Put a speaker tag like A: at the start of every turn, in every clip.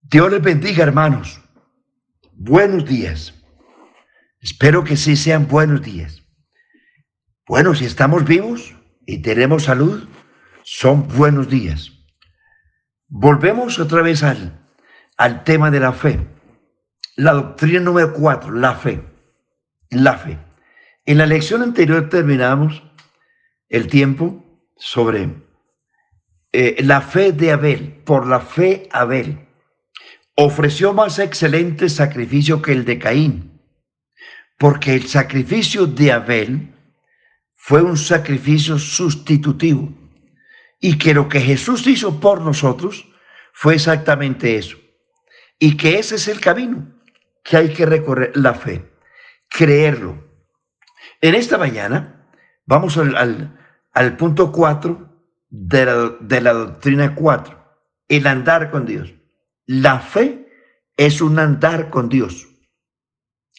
A: Dios les bendiga, hermanos. Buenos días. Espero que sí sean buenos días. Bueno, si estamos vivos y tenemos salud, son buenos días. Volvemos otra vez al tema de la fe. La doctrina número 4, la fe. La fe. En la lección anterior terminamos el tiempo sobre la fe de Abel. Por la fe, Abel ofreció más excelente sacrificio que el de Caín, porque el sacrificio de Abel fue un sacrificio sustitutivo, y que lo que Jesús hizo por nosotros fue exactamente eso, y que ese es el camino que hay que recorrer, la fe, creerlo. En esta mañana vamos al punto 4 de la doctrina 4, el andar con Dios. La fe es un andar con Dios.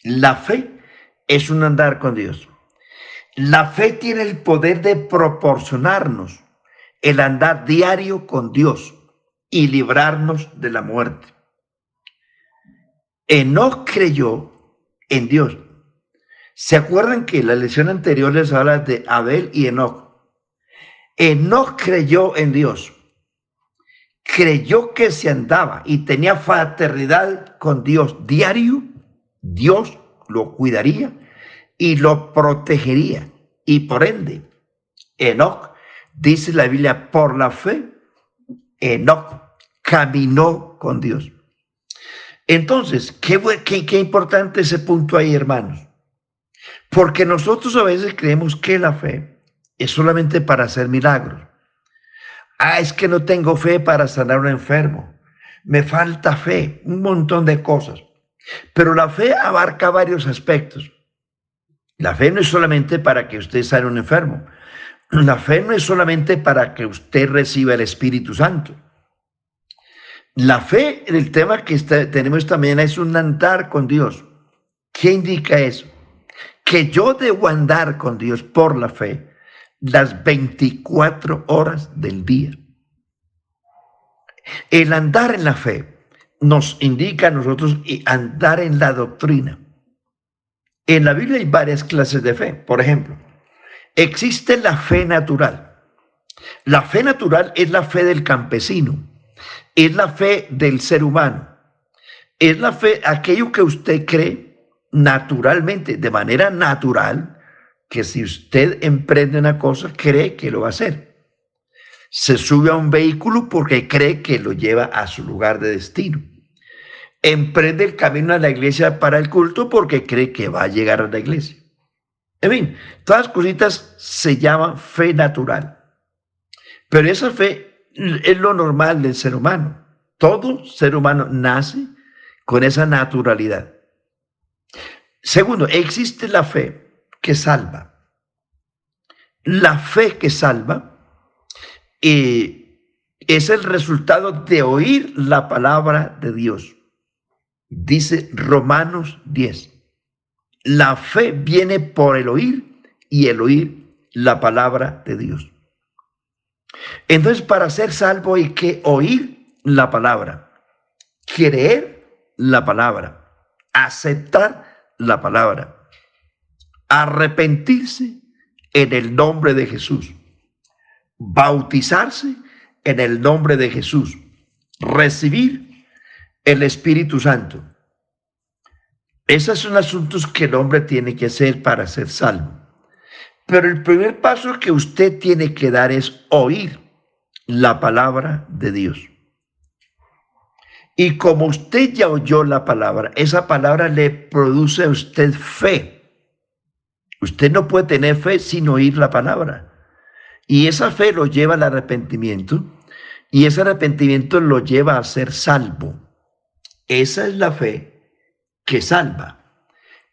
A: La fe es un andar con Dios. La fe tiene el poder de proporcionarnos el andar diario con Dios y librarnos de la muerte. Enoc creyó en Dios. ¿Se acuerdan que en la lección anterior les habla de Abel y Enoc? Enoc creyó en Dios. Creyó que se andaba y tenía fraternidad con Dios diario. Dios lo cuidaría y lo protegería. Y por ende, Enoc, dice la Biblia, por la fe, Enoc caminó con Dios. Entonces, qué importante ese punto ahí, hermanos. Porque nosotros a veces creemos que la fe es solamente para hacer milagros. Es que no tengo fe para sanar a un enfermo. Me falta fe, un montón de cosas. Pero la fe abarca varios aspectos. La fe no es solamente para que usted sane a un enfermo. La fe no es solamente para que usted reciba el Espíritu Santo. La fe, el tema que tenemos esta mañana, es un andar con Dios. ¿Qué indica eso? Que yo debo andar con Dios por la fe las 24 horas del día. El andar en la fe nos indica a nosotros andar en la doctrina. En la Biblia hay varias clases de fe. Por ejemplo, existe la fe natural. La fe natural es la fe del campesino, es la fe del ser humano, es la fe, aquello que usted cree naturalmente, de manera natural, que si usted emprende una cosa, cree que lo va a hacer. Se sube a un vehículo porque cree que lo lleva a su lugar de destino. Emprende el camino a la iglesia para el culto porque cree que va a llegar a la iglesia. En fin, todas las cositas se llaman fe natural. Pero esa fe es lo normal del ser humano. Todo ser humano nace con esa naturalidad. Segundo, existe la fe que salva. La fe que salva es el resultado de oír la palabra de Dios. Dice Romanos 10. La fe viene por el oír y el oír la palabra de Dios. Entonces, para ser salvo hay que oír la palabra, creer la palabra, aceptar la palabra, arrepentirse en el nombre de Jesús, bautizarse en el nombre de Jesús, recibir el Espíritu Santo. Esos son asuntos que el hombre tiene que hacer para ser salvo. Pero el primer paso que usted tiene que dar es oír la palabra de Dios. Y como usted ya oyó la palabra, esa palabra le produce a usted fe. Usted no puede tener fe sin oír la palabra. Y esa fe lo lleva al arrepentimiento. Y ese arrepentimiento lo lleva a ser salvo. Esa es la fe que salva.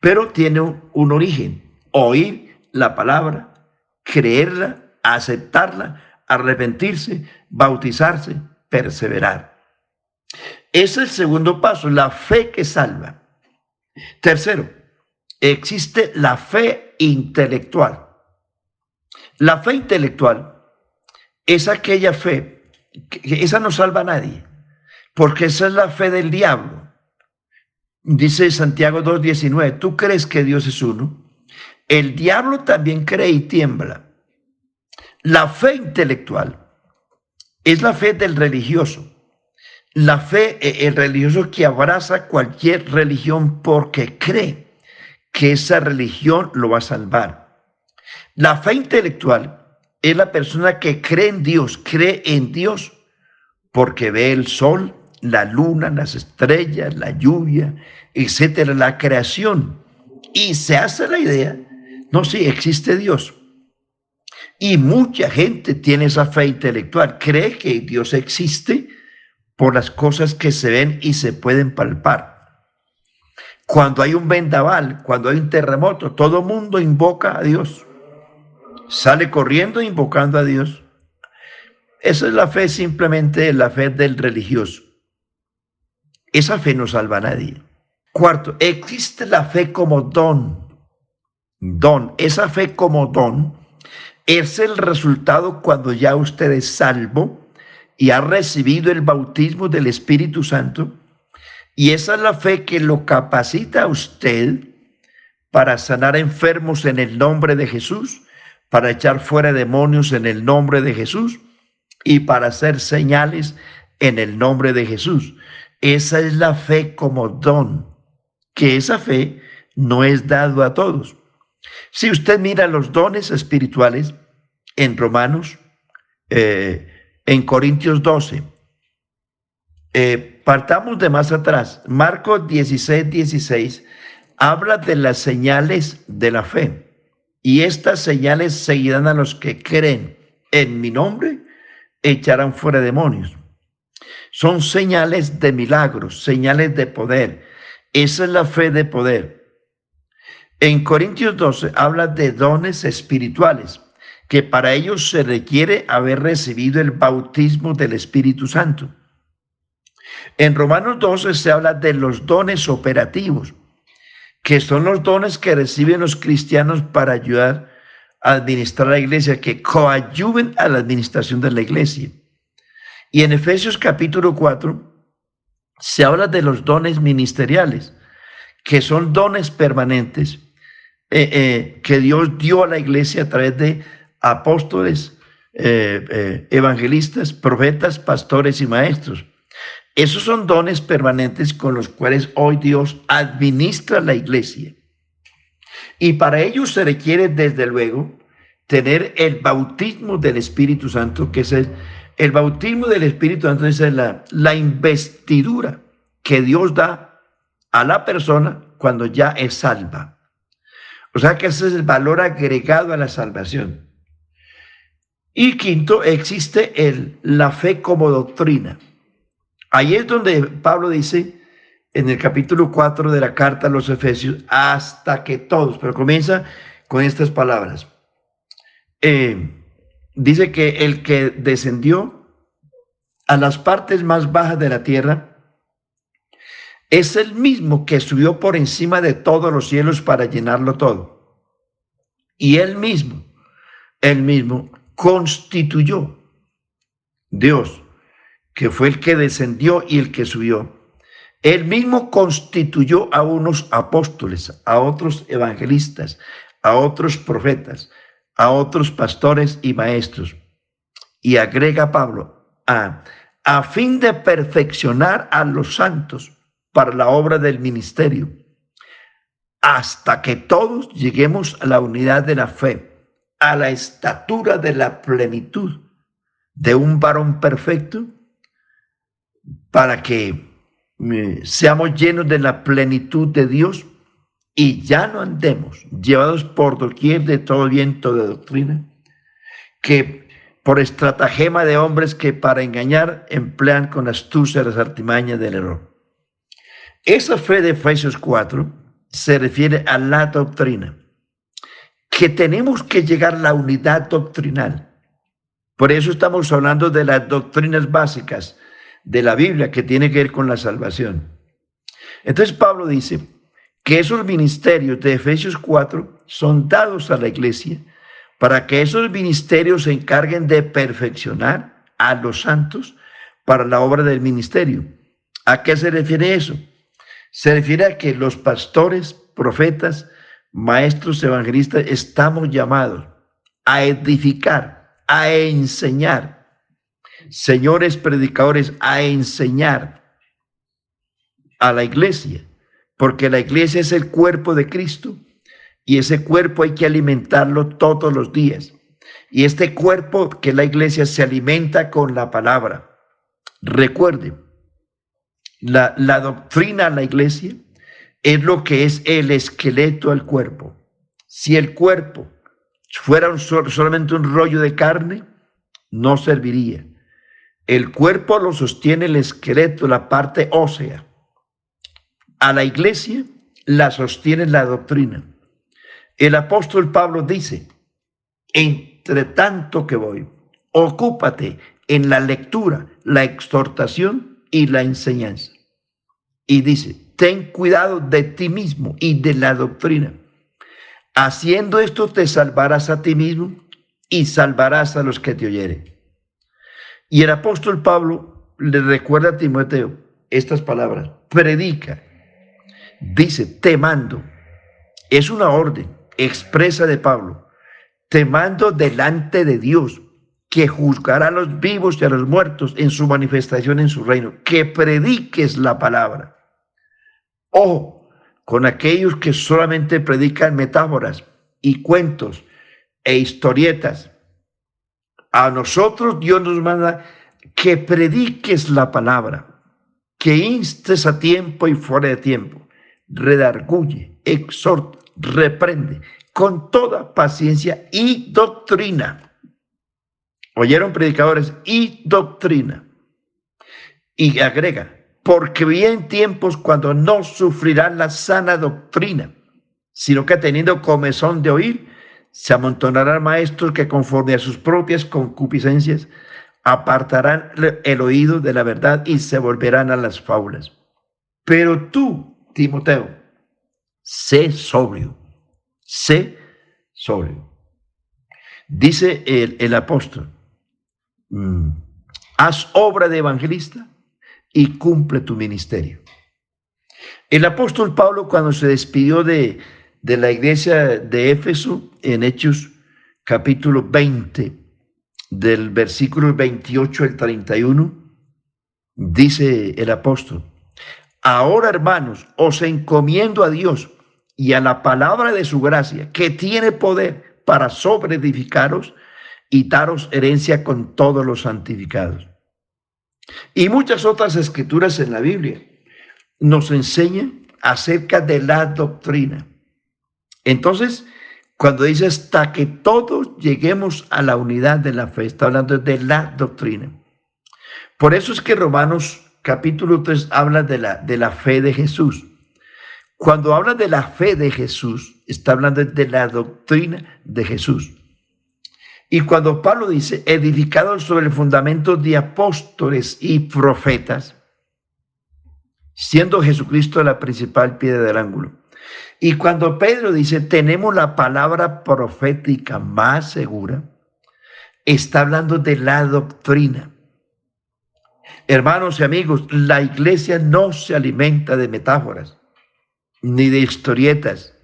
A: Pero tiene un origen. Oír la palabra, creerla, aceptarla, arrepentirse, bautizarse, perseverar. Ese es el segundo paso, la fe que salva. Tercero, existe la fe intelectual. La fe intelectual es aquella fe, esa no salva a nadie, porque esa es la fe del diablo. Dice Santiago 2:19, tú crees que Dios es uno, el diablo también cree y tiembla. La fe intelectual es la fe del religioso. La fe, el religioso que abraza cualquier religión porque cree que esa religión lo va a salvar. La fe intelectual es la persona que cree en Dios porque ve el sol, la luna, las estrellas, la lluvia, etcétera, la creación. Y se hace la idea, no, sí, existe Dios. Y mucha gente tiene esa fe intelectual, cree que Dios existe por las cosas que se ven y se pueden palpar. Cuando hay un vendaval, cuando hay un terremoto, todo el mundo invoca a Dios. Sale corriendo invocando a Dios. Esa es la fe, simplemente la fe del religioso. Esa fe no salva a nadie. Cuarto, existe la fe como don. Esa fe como don es el resultado cuando ya usted es salvo y ha recibido el bautismo del Espíritu Santo. Y esa es la fe que lo capacita a usted para sanar enfermos en el nombre de Jesús, para echar fuera demonios en el nombre de Jesús y para hacer señales en el nombre de Jesús. Esa es la fe como don, que esa fe no es dado a todos. Si usted mira los dones espirituales en Romanos, en Corintios 12, partamos de más atrás, Marcos 16:16, habla de las señales de la fe. Y estas señales seguirán a los que creen en mi nombre, echarán fuera demonios. Son señales de milagros, señales de poder. Esa es la fe de poder. En Corintios 12 habla de dones espirituales, que para ellos se requiere haber recibido el bautismo del Espíritu Santo. En Romanos 12 se habla de los dones operativos, que son los dones que reciben los cristianos para ayudar a administrar la iglesia, que coadyuven a la administración de la iglesia. Y en Efesios capítulo 4 se habla de los dones ministeriales, que son dones permanentes que Dios dio a la iglesia a través de apóstoles, evangelistas, profetas, pastores y maestros. Esos son dones permanentes con los cuales hoy Dios administra la iglesia. Y para ello se requiere, desde luego, tener el bautismo del Espíritu Santo, que es el bautismo del Espíritu Santo, es la investidura que Dios da a la persona cuando ya es salva. O sea que ese es el valor agregado a la salvación. Y quinto, existe la fe como doctrina. Ahí es donde Pablo dice en el capítulo 4 de la carta a los Efesios, hasta que todos, pero comienza con estas palabras. Dice que el que descendió a las partes más bajas de la tierra es el mismo que subió por encima de todos los cielos para llenarlo todo. Y él mismo constituyó, Dios, que fue el que descendió y el que subió. Él mismo constituyó a unos apóstoles, a otros evangelistas, a otros profetas, a otros pastores y maestros. Y agrega Pablo, a fin de perfeccionar a los santos para la obra del ministerio, hasta que todos lleguemos a la unidad de la fe, a la estatura de la plenitud de un varón perfecto, para que seamos llenos de la plenitud de Dios y ya no andemos llevados por doquier de todo viento de doctrina, que por estratagema de hombres que para engañar emplean con astucia las artimañas del error. Esa fe de Efesios 4 se refiere a la doctrina, que tenemos que llegar a la unidad doctrinal. Por eso estamos hablando de las doctrinas básicas de la Biblia que tiene que ver con la salvación. Entonces Pablo dice que esos ministerios de Efesios 4 son dados a la iglesia para que esos ministerios se encarguen de perfeccionar a los santos para la obra del ministerio. ¿A qué se refiere eso? Se refiere a que los pastores, profetas, maestros, evangelistas, estamos llamados a edificar, a enseñar. Señores predicadores, a enseñar a la iglesia, porque la iglesia es el cuerpo de Cristo y ese cuerpo hay que alimentarlo todos los días. Y este cuerpo que es la iglesia se alimenta con la palabra. Recuerde, la doctrina de la iglesia es lo que es el esqueleto del cuerpo. Si el cuerpo fuera solamente un rollo de carne, no serviría. El cuerpo lo sostiene el esqueleto, la parte ósea. A la iglesia la sostiene la doctrina. El apóstol Pablo dice, entre tanto que voy, ocúpate en la lectura, la exhortación y la enseñanza. Y dice, ten cuidado de ti mismo y de la doctrina. Haciendo esto te salvarás a ti mismo y salvarás a los que te oyeren. Y el apóstol Pablo le recuerda a Timoteo estas palabras, predica, dice, te mando, es una orden expresa de Pablo, te mando delante de Dios, que juzgará a los vivos y a los muertos en su manifestación en su reino, que prediques la palabra. Ojo con aquellos que solamente predican metáforas y cuentos e historietas. A nosotros Dios nos manda que prediques la palabra, que instes a tiempo y fuera de tiempo, redarguye, exhorta, reprende con toda paciencia y doctrina. ¿Oyeron, predicadores? Y doctrina. Y agrega, porque vienen tiempos cuando no sufrirán la sana doctrina, sino que teniendo comezón de oír, se amontonarán maestros que conforme a sus propias concupiscencias apartarán el oído de la verdad y se volverán a las fábulas. Pero tú, Timoteo, sé sobrio, sé sobrio. Dice el apóstol, haz obra de evangelista y cumple tu ministerio. El apóstol Pablo, cuando se despidió de la iglesia de Éfeso, en Hechos capítulo 20, del versículo 28 al 31, dice el apóstol, ahora, hermanos, os encomiendo a Dios y a la palabra de su gracia, que tiene poder para sobreedificaros y daros herencia con todos los santificados. Y muchas otras escrituras en la Biblia nos enseñan acerca de la doctrina. Entonces, cuando dice hasta que todos lleguemos a la unidad de la fe, está hablando de la doctrina. Por eso es que Romanos capítulo 3 habla de la fe de Jesús. Cuando habla de la fe de Jesús, está hablando de la doctrina de Jesús. Y cuando Pablo dice, edificados sobre el fundamento de apóstoles y profetas, siendo Jesucristo la principal piedra del ángulo. Y cuando Pedro dice, tenemos la palabra profética más segura, está hablando de la doctrina. Hermanos y amigos, la iglesia no se alimenta de metáforas ni de historietas.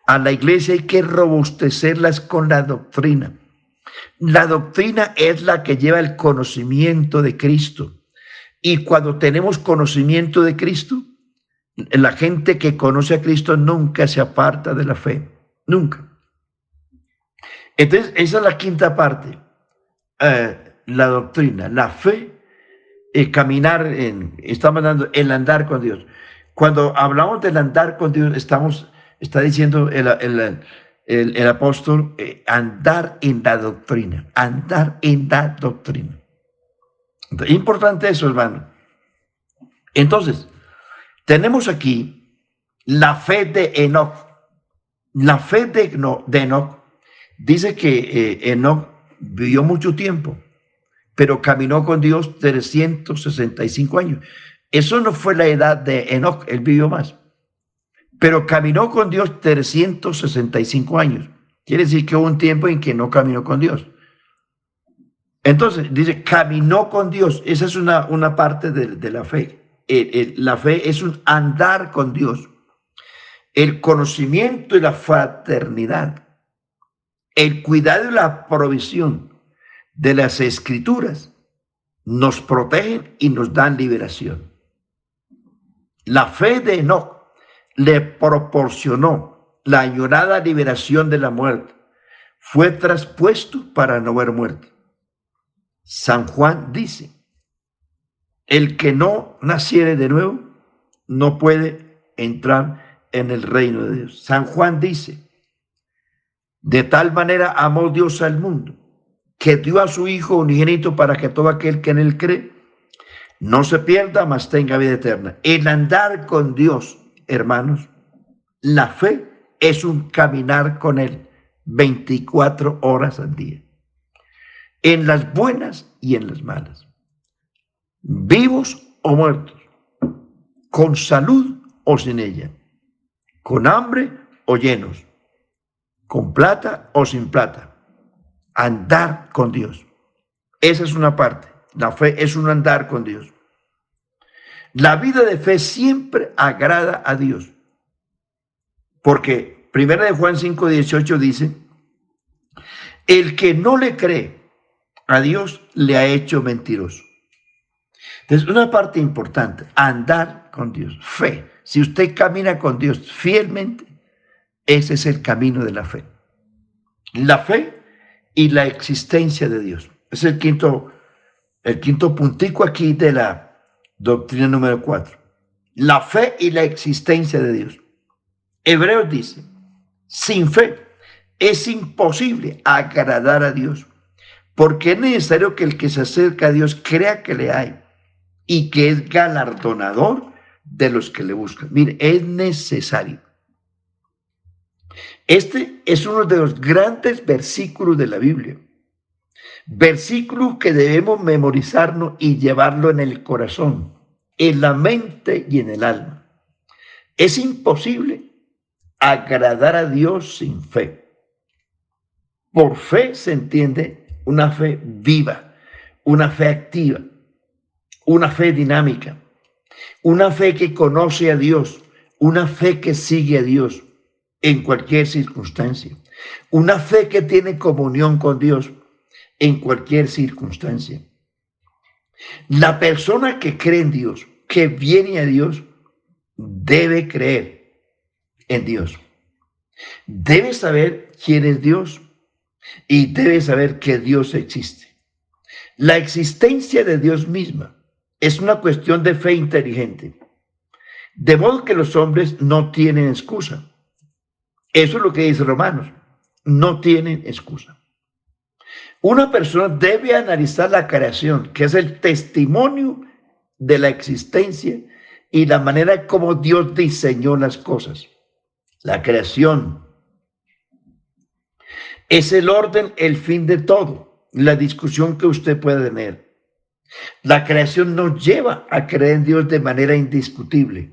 A: A la iglesia hay que robustecerlas con la doctrina. La doctrina es la que lleva el conocimiento de Cristo. Y cuando tenemos conocimiento de Cristo, la gente que conoce a Cristo nunca se aparta de la fe. Nunca. Entonces, esa es la quinta parte. La doctrina, la fe, caminar, estamos hablando el andar con Dios. Cuando hablamos del andar con Dios, está diciendo el apóstol, andar en la doctrina, andar en la doctrina. Entonces, importante eso, hermano. Entonces, tenemos aquí la fe de Enoc. La fe de Enoc dice que Enoc vivió mucho tiempo, pero caminó con Dios 365 años. Eso no fue la edad de Enoc, él vivió más. Pero caminó con Dios 365 años. Quiere decir que hubo un tiempo en que no caminó con Dios. Entonces, dice, caminó con Dios. Esa es una parte de la fe. la fe es un andar con Dios. El conocimiento y la fraternidad, el cuidado y la provisión de las escrituras nos protegen y nos dan liberación. La fe de Enoc le proporcionó la añorada liberación de la muerte. Fue traspuesto para no ver muerte. San Juan dice, el que no naciere de nuevo no puede entrar en el reino de Dios. San Juan dice, de tal manera amó Dios al mundo, que dio a su Hijo unigénito para que todo aquel que en él cree no se pierda, mas tenga vida eterna. El andar con Dios, hermanos, la fe es un caminar con él 24 horas al día, en las buenas y en las malas, vivos o muertos, con salud o sin ella, con hambre o llenos, con plata o sin plata. Andar con Dios. Esa es una parte. La fe es un andar con Dios. La vida de fe siempre agrada a Dios. Porque 1 Juan 5:18 dice, el que no le cree a Dios le ha hecho mentiroso. Entonces, una parte importante, andar con Dios, fe. Si usted camina con Dios fielmente, ese es el camino de la fe. La fe y la existencia de Dios. Es el quinto puntico aquí de la doctrina número 4. La fe y la existencia de Dios. Hebreos dice, sin fe es imposible agradar a Dios, porque es necesario que el que se acerca a Dios crea que le hay y que es galardonador de los que le buscan. Mire, es necesario. Este es uno de los grandes versículos de la Biblia. Versículo que debemos memorizarnos y llevarlo en el corazón, en la mente y en el alma. Es imposible agradar a Dios sin fe. Por fe se entiende una fe viva, una fe activa, una fe dinámica, una fe que conoce a Dios, una fe que sigue a Dios en cualquier circunstancia, una fe que tiene comunión con Dios en cualquier circunstancia. La persona que cree en Dios, que viene a Dios, debe creer en Dios. Debe saber quién es Dios y debe saber que Dios existe. La existencia de Dios misma es una cuestión de fe inteligente. De modo que los hombres no tienen excusa. Eso es lo que dice Romanos. No tienen excusa. Una persona debe analizar la creación, que es el testimonio de la existencia y la manera como Dios diseñó las cosas. La creación es el orden, el fin de todo, la discusión que usted puede tener. La creación nos lleva a creer en Dios de manera indiscutible.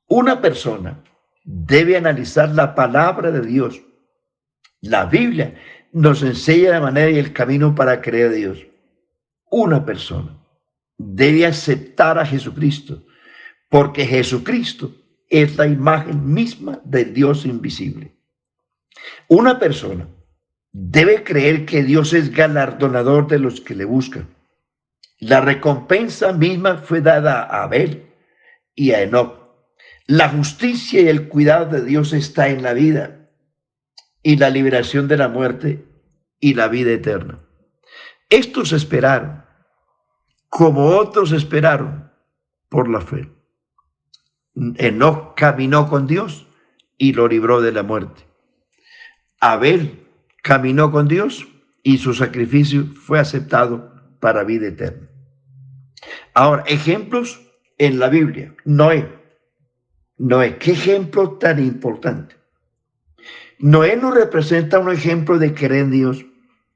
A: Una persona debe analizar la palabra de Dios. La Biblia nos enseña la manera y el camino para creer a Dios. Una persona debe aceptar a Jesucristo, porque Jesucristo es la imagen misma del Dios invisible. Una persona debe creer que Dios es galardonador de los que le buscan. La recompensa misma fue dada a Abel y a Enoc. La justicia y el cuidado de Dios está en la vida y la liberación de la muerte y la vida eterna. Estos esperaron, como otros esperaron, por la fe. Enoc caminó con Dios y lo libró de la muerte. Abel caminó con Dios y su sacrificio fue aceptado para vida eterna. Ahora, ejemplos en la Biblia. Noé, qué ejemplo tan importante. Noé nos representa un ejemplo de creer en Dios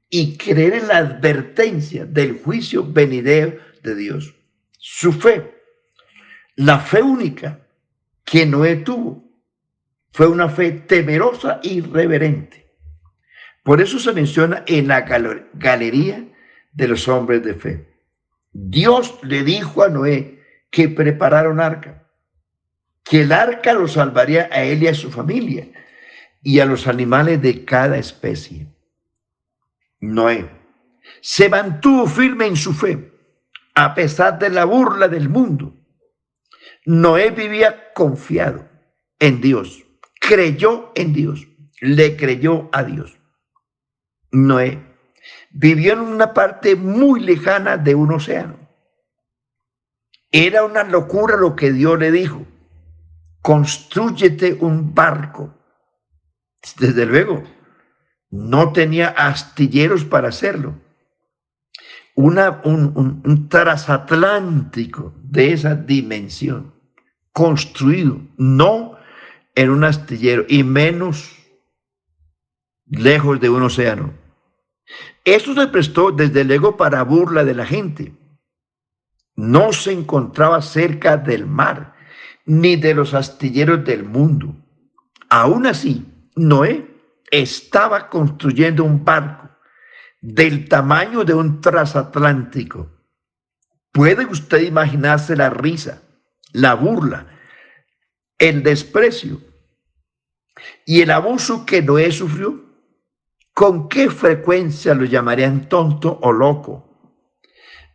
A: y creer en la advertencia del juicio venidero de Dios. Su fe, la fe única que Noé tuvo, fue una fe temerosa y reverente. Por eso se menciona en la galería de los hombres de fe. Dios le dijo a Noé que prepararon arca, que el arca lo salvaría a él y a su familia y a los animales de cada especie. Noé se mantuvo firme en su fe, a pesar de la burla del mundo. Noé vivía confiado en Dios, creyó en Dios, le creyó a Dios. Noé vivió en una parte muy lejana de un océano. Era una locura lo que Dios le dijo: constrúyete un barco. Desde luego, no tenía astilleros para hacerlo. Un transatlántico de esa dimensión, construido, no en un astillero y menos lejos de un océano. Esto se prestó desde luego para burla de la gente. No se encontraba cerca del mar ni de los astilleros del mundo. Aún así, Noé estaba construyendo un barco del tamaño de un transatlántico. ¿Puede usted imaginarse la risa, la burla, el desprecio y el abuso que Noé sufrió? ¿Con qué frecuencia lo llamarían tonto o loco?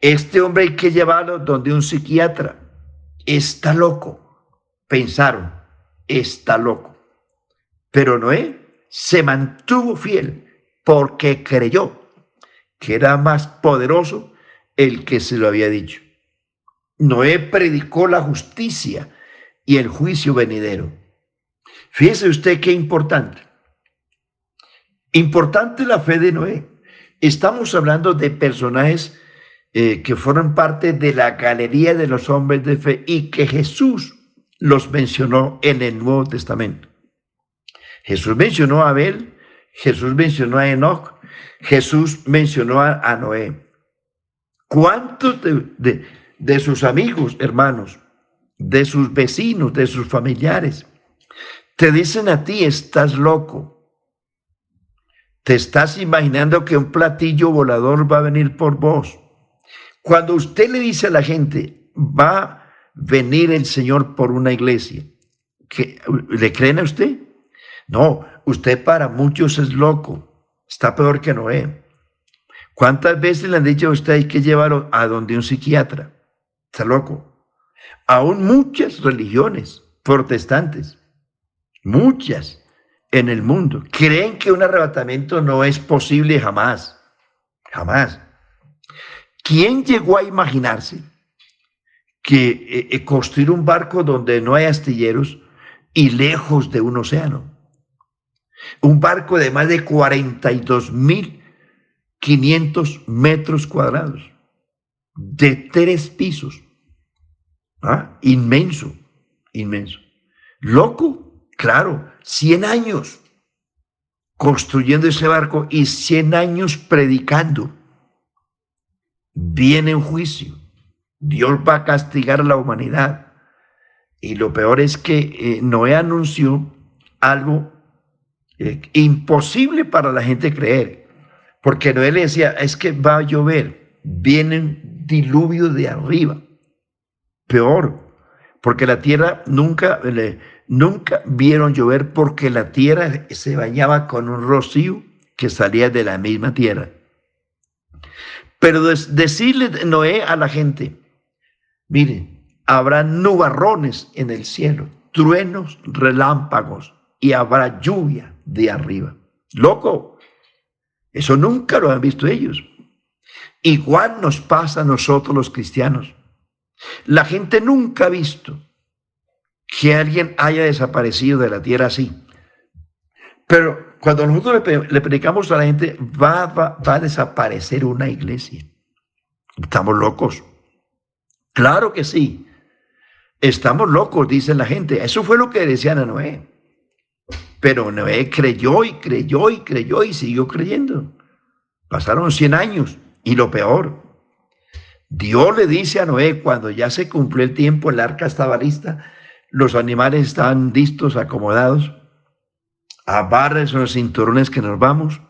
A: Este hombre hay que llevarlo donde un psiquiatra. Está loco. Pensaron, está loco. Pero Noé se mantuvo fiel porque creyó que era más poderoso el que se lo había dicho. Noé predicó la justicia y el juicio venidero. Fíjese usted qué importante. Importante la fe de Noé. Estamos hablando de personajes que fueron parte de la galería de los hombres de fe y que Jesús los mencionó en el Nuevo Testamento. Jesús mencionó a Abel, Jesús mencionó a Enoc, Jesús mencionó a Noé. ¿Cuántos de sus amigos, hermanos, de sus vecinos, de sus familiares, te dicen a ti: estás loco? Te estás imaginando que un platillo volador va a venir por vos. Cuando usted le dice a la gente: va a venir el Señor por una iglesia, ¿le creen a usted? No, usted para muchos es loco, está peor que Noé. ¿Cuántas veces le han dicho a usted: hay que llevarlo a donde un psiquiatra? Está loco. Aún muchas religiones protestantes, muchas en el mundo, creen que un arrebatamiento no es posible jamás, jamás. ¿Quién llegó a imaginarse que construir un barco donde no hay astilleros y lejos de un océano? Un barco de más de 42.500 metros cuadrados, de 3 pisos. Inmenso, inmenso. Loco, claro, 100 años construyendo ese barco y 100 años predicando. Viene un juicio. Dios va a castigar a la humanidad. Y lo peor es que Noé anunció algo imposible para la gente creer, porque Noé le decía: es que va a llover, viene un diluvio de arriba. Peor, porque la tierra nunca vieron llover, porque la tierra se bañaba con un rocío que salía de la misma tierra. Pero decirle Noé a la gente: miren, habrá nubarrones en el cielo, truenos, relámpagos, y habrá lluvia de arriba. Loco, eso nunca lo han visto ellos. Igual nos pasa a nosotros los cristianos. La gente nunca ha visto que alguien haya desaparecido de la tierra así. Pero cuando nosotros le predicamos a la gente: va a desaparecer una iglesia. ¿Estamos locos? Claro que sí. Estamos locos, dice la gente. Eso fue lo que decían a Noé. Pero Noé creyó y creyó y creyó y siguió creyendo. Pasaron 100 años y lo peor, Dios le dice a Noé, cuando ya se cumplió el tiempo, el arca estaba lista, los animales estaban listos, acomodados: abárrense los cinturones que nos vamos.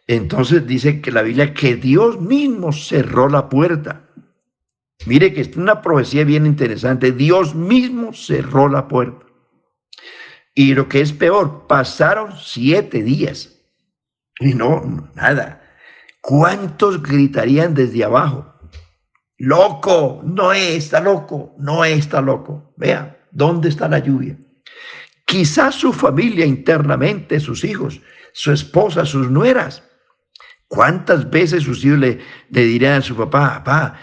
A: Entonces dice que la Biblia que Dios mismo cerró la puerta Mire que es una profecía bien interesante. Dios mismo cerró la puerta. Y lo que es peor, pasaron 7 días y no, nada. ¿Cuántos gritarían desde abajo? Loco, Noé está loco, Noé está loco. Vea, ¿dónde está la lluvia? Quizás su familia internamente, sus hijos, su esposa, sus nueras. ¿Cuántas veces sus hijos le dirían a su papá, papá,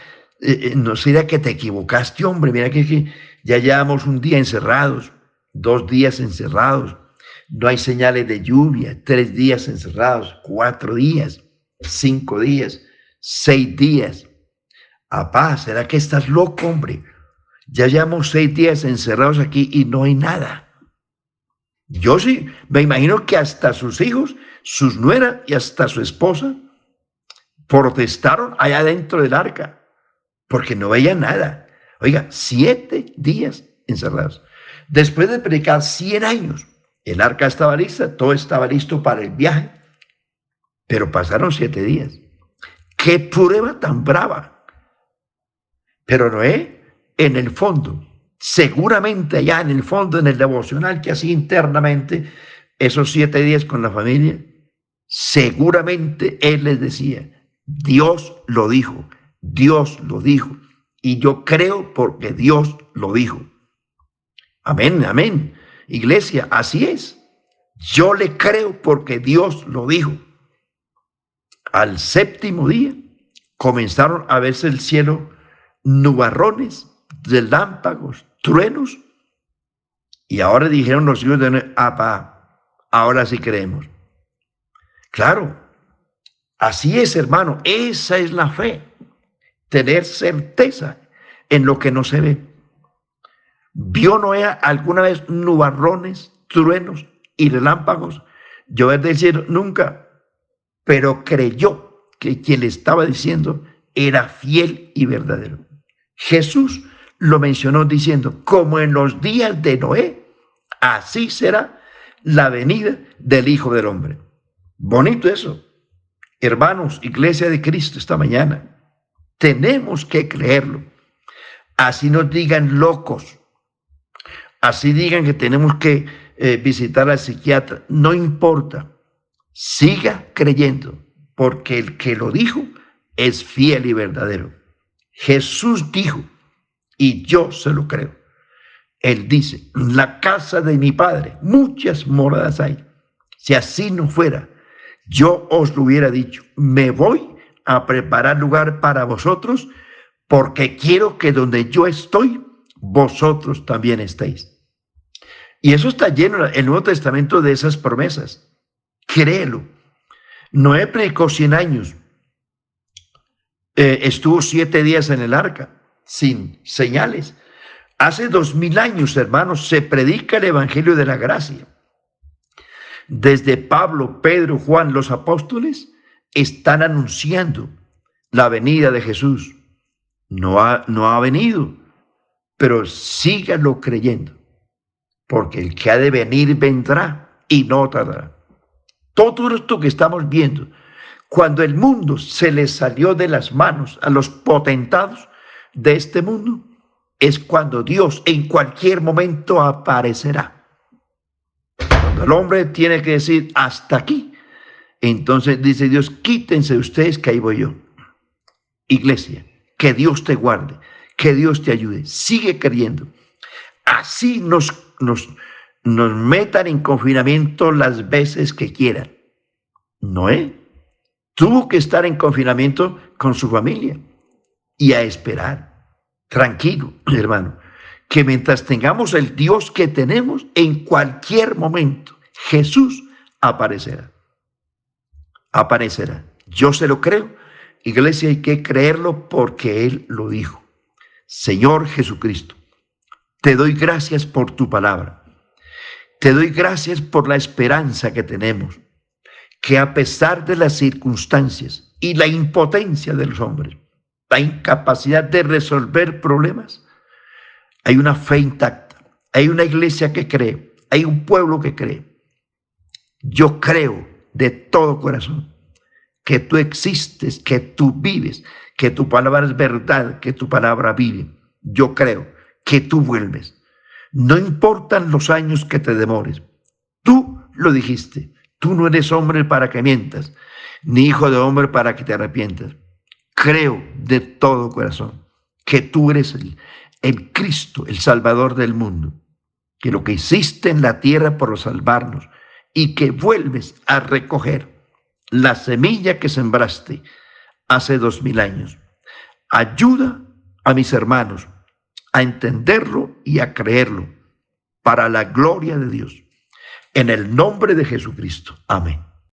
A: no será que te equivocaste, hombre? Mira que ya llevamos un día encerrados, 2 días encerrados, no hay señales de lluvia, 3 días encerrados, 4 días, 5 días, 6 días. Papá, ¿será que estás loco, hombre? Ya llevamos 6 días encerrados aquí y no hay nada. Yo sí, me imagino que hasta sus hijos, sus nueras y hasta su esposa protestaron allá dentro del arca porque no veían nada. Oiga, 7 días encerrados. Después de predicar 100 años, el arca estaba lista, todo estaba listo para el viaje, pero pasaron 7 días. ¡Qué prueba tan brava! Pero Noé, en el fondo, seguramente allá en el fondo, en el devocional que hacía internamente, esos 7 días con la familia, seguramente él les decía, Dios lo dijo, Dios lo dijo, y yo creo porque Dios lo dijo. Amén, amén. Iglesia, así es. Yo le creo porque Dios lo dijo. Al 7º día comenzaron a verse el cielo nubarrones, relámpagos, truenos. Y ahora dijeron los hijos de Noé, ahora sí creemos. Claro, así es, hermano. Esa es la fe. Tener certeza en lo que no se ve. ¿Vio Noé alguna vez nubarrones, truenos y relámpagos llover del cielo? Nunca. Pero creyó que quien le estaba diciendo era fiel y verdadero. Jesús lo mencionó diciendo, como en los días de Noé, así será la venida del Hijo del Hombre. Bonito eso. Hermanos, Iglesia de Cristo, esta mañana, tenemos que creerlo. Así nos digan locos, así digan que tenemos que visitar al psiquiatra, no importa. Siga creyendo, porque el que lo dijo es fiel y verdadero. Jesús dijo, y yo se lo creo. Él dice, en la casa de mi Padre muchas moradas hay. Si así no fuera, yo os lo hubiera dicho. Me voy a preparar lugar para vosotros, porque quiero que donde yo estoy, vosotros también estéis. Y eso está lleno en el Nuevo Testamento de esas promesas. Créelo. Noé predicó 100 años. Estuvo 7 días en el arca, sin señales. Hace 2000 años, hermanos, se predica el Evangelio de la Gracia. Desde Pablo, Pedro, Juan, los apóstoles, están anunciando la venida de Jesús. No ha venido, pero síganlo creyendo, porque el que ha de venir vendrá y no tardará. Todo esto que estamos viendo, cuando el mundo se le salió de las manos a los potentados de este mundo, es cuando Dios en cualquier momento aparecerá. Cuando el hombre tiene que decir hasta aquí, entonces dice Dios, quítense ustedes que ahí voy yo. Iglesia, que Dios te guarde, que Dios te ayude, sigue creyendo. Así nos metan en confinamiento las veces que quieran. Noé tuvo que estar en confinamiento con su familia y a esperar. Tranquilo, hermano, que mientras tengamos el Dios que tenemos, en cualquier momento Jesús aparecerá. Aparecerá. Yo se lo creo. Iglesia, hay que creerlo porque Él lo dijo. Señor Jesucristo, te doy gracias por tu palabra. Te doy gracias por la esperanza que tenemos, que a pesar de las circunstancias y la impotencia de los hombres, la incapacidad de resolver problemas, hay una fe intacta, hay una iglesia que cree, hay un pueblo que cree. Yo creo de todo corazón que tú existes, que tú vives, que tu palabra es verdad, que tu palabra vive. Yo creo que tú vuelves. No importan los años que te demores. Tú lo dijiste. Tú no eres hombre para que mientas, ni hijo de hombre para que te arrepientas. Creo de todo corazón que tú eres el Cristo, el Salvador del mundo, que lo que hiciste en la tierra por salvarnos y que vuelves a recoger la semilla que sembraste hace 2000 años. Ayuda a mis hermanos a entenderlo y a creerlo para la gloria de Dios. En el nombre de Jesucristo. Amén.